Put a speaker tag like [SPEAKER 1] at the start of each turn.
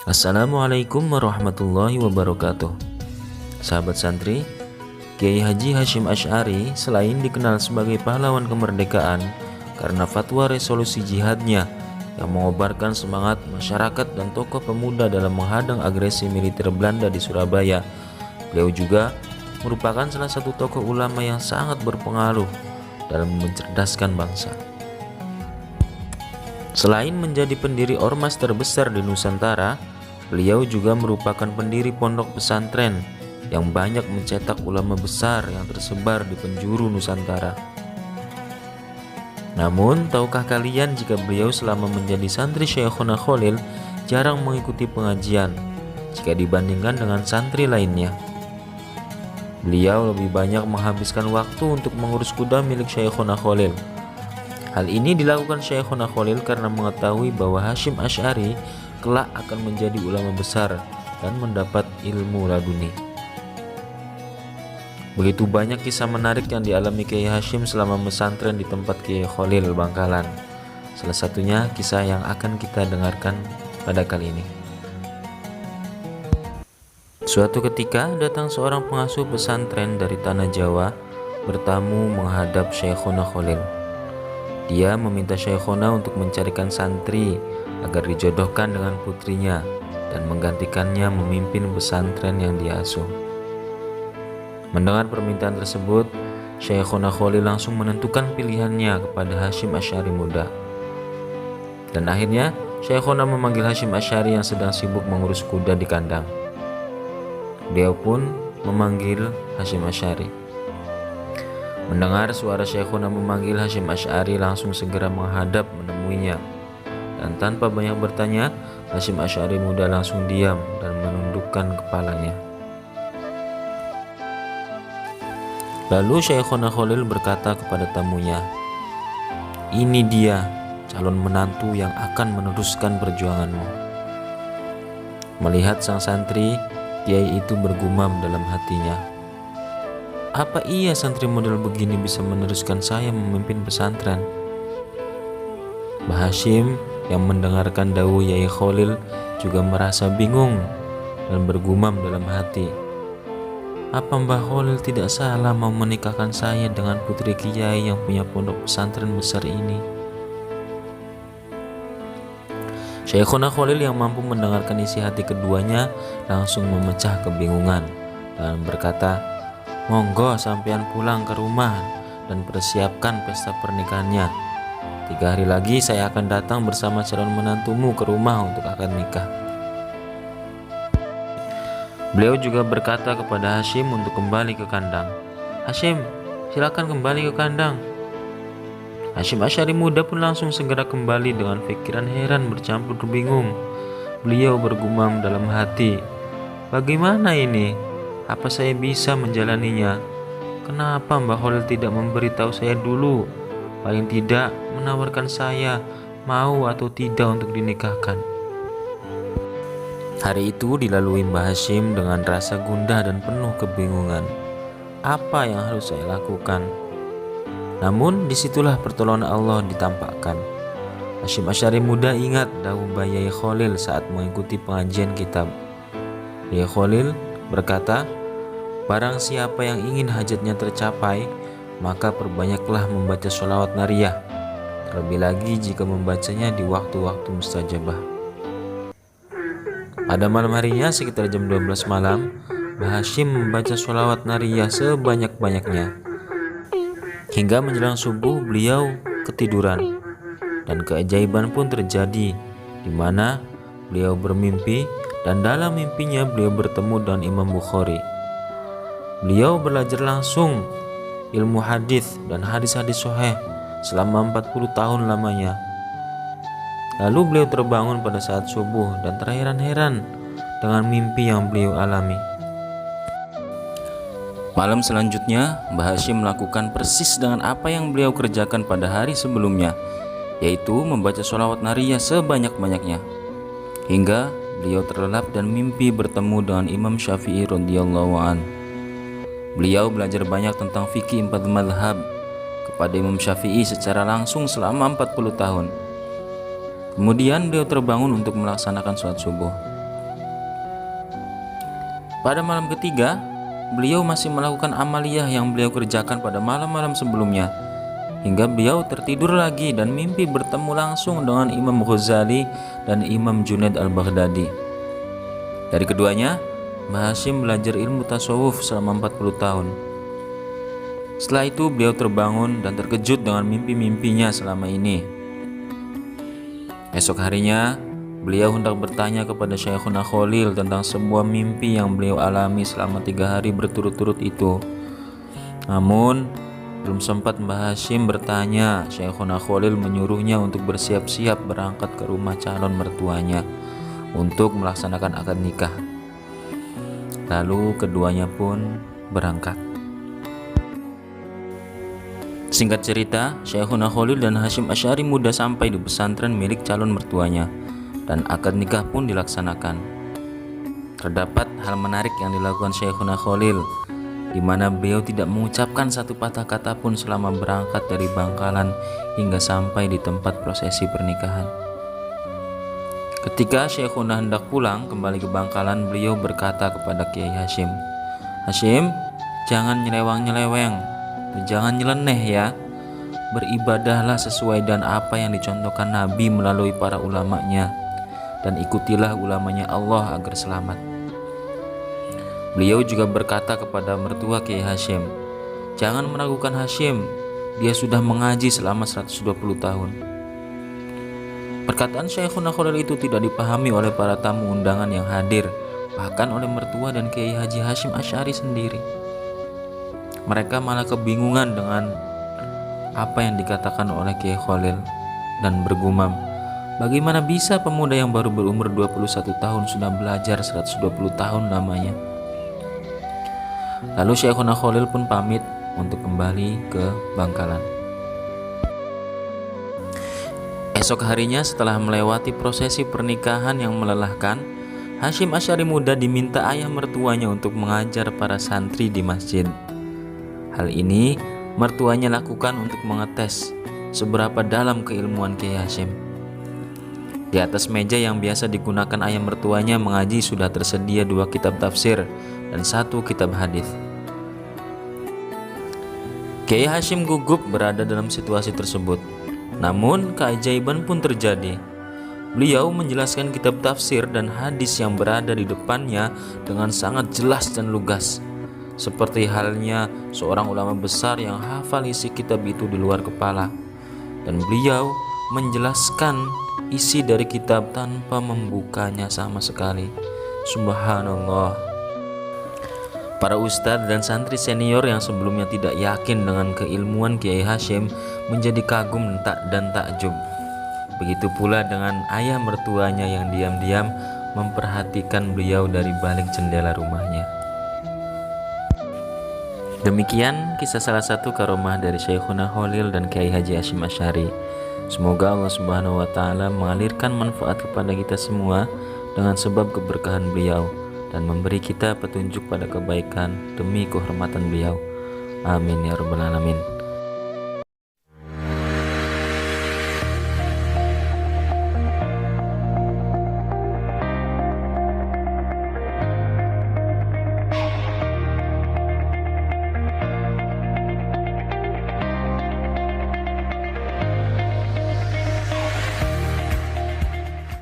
[SPEAKER 1] Assalamualaikum warahmatullahi wabarakatuh. Sahabat santri, Kiai Haji Hasyim Asy'ari selain dikenal sebagai pahlawan kemerdekaan karena fatwa resolusi jihadnya yang mengobarkan semangat masyarakat dan tokoh pemuda dalam menghadang agresi militer Belanda di Surabaya, beliau juga merupakan salah satu tokoh ulama yang sangat berpengaruh dalam mencerdaskan bangsa. Selain menjadi pendiri ormas terbesar di Nusantara, beliau juga merupakan pendiri pondok pesantren yang banyak mencetak ulama besar yang tersebar di penjuru Nusantara. Namun, tahukah kalian jika beliau selama menjadi santri Syekhona Khalil jarang mengikuti pengajian jika dibandingkan dengan santri lainnya? Beliau lebih banyak menghabiskan waktu untuk mengurus kuda milik Syekhona Khalil. Hal ini dilakukan Syekhona Khalil karena mengetahui bahwa Hasyim Asy'ari kelak akan menjadi ulama besar dan mendapat ilmu laduni. Begitu banyak kisah menarik yang dialami Kiai Hasyim selama mesantren di tempat Kiai Khalil Bangkalan. Salah satunya kisah yang akan kita dengarkan pada kali ini. Suatu ketika datang seorang pengasuh pesantren dari tanah Jawa bertamu menghadap Syekhona Khalil. Dia meminta Syekhona untuk mencarikan santri agar dijodohkan dengan putrinya dan menggantikannya memimpin pesantren yang dia asuh. Mendengar permintaan tersebut, Syekhona Khalil langsung menentukan pilihannya kepada Hasyim Asy'ari muda. Dan akhirnya Syekhona memanggil Hasyim Asy'ari yang sedang sibuk mengurus kuda di kandang. Beliau pun memanggil Hasyim Asy'ari. Mendengar suara Syekhona memanggil, Hasyim Asy'ari langsung segera menghadap menemuinya. Dan tanpa banyak bertanya, Hasyim Asy'ari muda langsung diam dan menundukkan kepalanya. Lalu Syekhona Khalil berkata kepada tamunya, "Ini dia calon menantu yang akan meneruskan perjuanganmu." Melihat sang santri, Kiai itu bergumam dalam hatinya, "Apa iya santri model begini bisa meneruskan saya memimpin pesantren?" Mbah Hasyim yang mendengarkan dawuh Yai Khalil juga merasa bingung dan bergumam dalam hati, "Apa Mbah Khalil tidak salah mau menikahkan saya dengan putri Kiai yang punya pondok pesantren besar ini?" Syekhona Khalil yang mampu mendengarkan isi hati keduanya langsung memecah kebingungan dan berkata, "Monggo sampean pulang ke rumah dan persiapkan pesta pernikahannya. 3 hari lagi saya akan datang bersama calon menantumu ke rumah untuk akad nikah." Beliau juga berkata kepada Hasyim untuk kembali ke kandang. "Hasyim, silakan kembali ke kandang." Hasyim Asy'ari muda pun langsung segera kembali dengan pikiran heran bercampur bingung. Beliau bergumam dalam hati, "Bagaimana ini? Apa saya bisa menjalaninya? Kenapa Mbah Khalil tidak memberitahu saya dulu? Paling tidak menawarkan saya mau atau tidak untuk dinikahkan." Hari itu dilalui Mbah Hasyim dengan rasa gundah dan penuh kebingungan. Apa yang harus saya lakukan? Namun disitulah pertolongan Allah ditampakkan. Hasyim Asy'ari muda ingat dawuh Yai Khalil saat mengikuti pengajian kitab. Yai Khalil berkata, "Barang siapa yang ingin hajatnya tercapai, maka perbanyaklah membaca sholawat nariyah, terlebih lagi jika membacanya di waktu-waktu mustajabah." Pada malam harinya sekitar jam 12 malam, Mbah Hasyim membaca sholawat nariyah sebanyak-banyaknya. Hingga menjelang subuh beliau ketiduran, dan keajaiban pun terjadi di mana beliau bermimpi dan dalam mimpinya beliau bertemu dengan Imam Bukhari. Beliau belajar langsung ilmu hadis dan hadis-hadis sahih selama 40 tahun lamanya. Lalu beliau terbangun pada saat subuh dan terheran-heran dengan mimpi yang beliau alami. Malam selanjutnya, Mbah Hasyim melakukan persis dengan apa yang beliau kerjakan pada hari sebelumnya, yaitu membaca sholawat nariyah sebanyak-banyaknya. Hingga beliau terlelap dan mimpi bertemu dengan Imam Syafi'i radhiyallahu an. Beliau belajar banyak tentang fikih 4 mazhab kepada Imam Syafi'i secara langsung selama 40 tahun. Kemudian beliau terbangun untuk melaksanakan sholat subuh. Pada malam ketiga, beliau masih melakukan amaliyah yang beliau kerjakan pada malam-malam sebelumnya, hingga beliau tertidur lagi dan mimpi bertemu langsung dengan Imam Ghazali dan Imam Junaid al-Baghdadi. Dari keduanya, Mbah Hashim belajar ilmu tasawuf selama 40 tahun. Setelah itu beliau terbangun dan terkejut dengan mimpi-mimpinya selama ini. Esok harinya, beliau hendak bertanya kepada Syekhuna Khalil tentang sebuah mimpi yang beliau alami selama 3 hari berturut-turut itu. Namun, belum sempat Mbah Hashim bertanya, Syekhuna Khalil menyuruhnya untuk bersiap-siap berangkat ke rumah calon mertuanya untuk melaksanakan akad nikah. Lalu keduanya pun berangkat. Singkat cerita, Syekhuna Khalil dan Hasyim Asy'ari muda sampai di pesantren milik calon mertuanya dan akad nikah pun dilaksanakan. Terdapat hal menarik yang dilakukan Syekhuna Khalil, di mana beliau tidak mengucapkan satu patah kata pun selama berangkat dari Bangkalan hingga sampai di tempat prosesi pernikahan. Ketika Syekhuna hendak pulang kembali ke Bangkalan, beliau berkata kepada Kiai Hasyim, "Hasyim, jangan nyeleweng-nyeleweng, jangan nyeleneh ya. Beribadahlah sesuai dan apa yang dicontohkan Nabi melalui para ulamanya, dan ikutilah ulamanya Allah agar selamat." Beliau juga berkata kepada mertua Kiai Hasyim, "Jangan meragukan Hasyim, dia sudah mengaji selama 120 tahun." Perkataan Syekhuna Khalil itu tidak dipahami oleh para tamu undangan yang hadir, bahkan oleh mertua dan Kiai Haji Hasyim Asy'ari sendiri. Mereka malah kebingungan dengan apa yang dikatakan oleh Kiai Khalil dan bergumam, bagaimana bisa pemuda yang baru berumur 21 tahun sudah belajar 120 tahun lamanya. Lalu Syekhuna Khalil pun pamit untuk kembali ke Bangkalan. Esok harinya setelah melewati prosesi pernikahan yang melelahkan, Hasyim Asy'ari muda diminta ayah mertuanya untuk mengajar para santri di masjid. Hal ini mertuanya lakukan untuk mengetes seberapa dalam keilmuan Kiai Hasyim. Di atas meja yang biasa digunakan ayah mertuanya mengaji sudah tersedia 2 kitab tafsir dan 1 kitab hadis. Kiai Hasyim gugup berada dalam situasi tersebut. Namun keajaiban pun terjadi. Beliau menjelaskan kitab tafsir dan hadis yang berada di depannya dengan sangat jelas dan lugas, seperti halnya seorang ulama besar yang hafal isi kitab itu di luar kepala. Dan beliau menjelaskan isi dari kitab tanpa membukanya sama sekali. Subhanallah. Para ustadz dan santri senior yang sebelumnya tidak yakin dengan keilmuan Kiai Hasyim menjadi kagum dan takjub. Begitu pula dengan ayah mertuanya yang diam-diam memperhatikan beliau dari balik jendela rumahnya. Demikian kisah salah satu karomah dari Syekhuna Khalil dan Kiai Haji Hasyim Asy'ari. Semoga Allah Subhanahu wa taala mengalirkan manfaat kepada kita semua dengan sebab keberkahan beliau dan memberi kita petunjuk pada kebaikan demi kehormatan beliau. Amin ya rabbal alamin.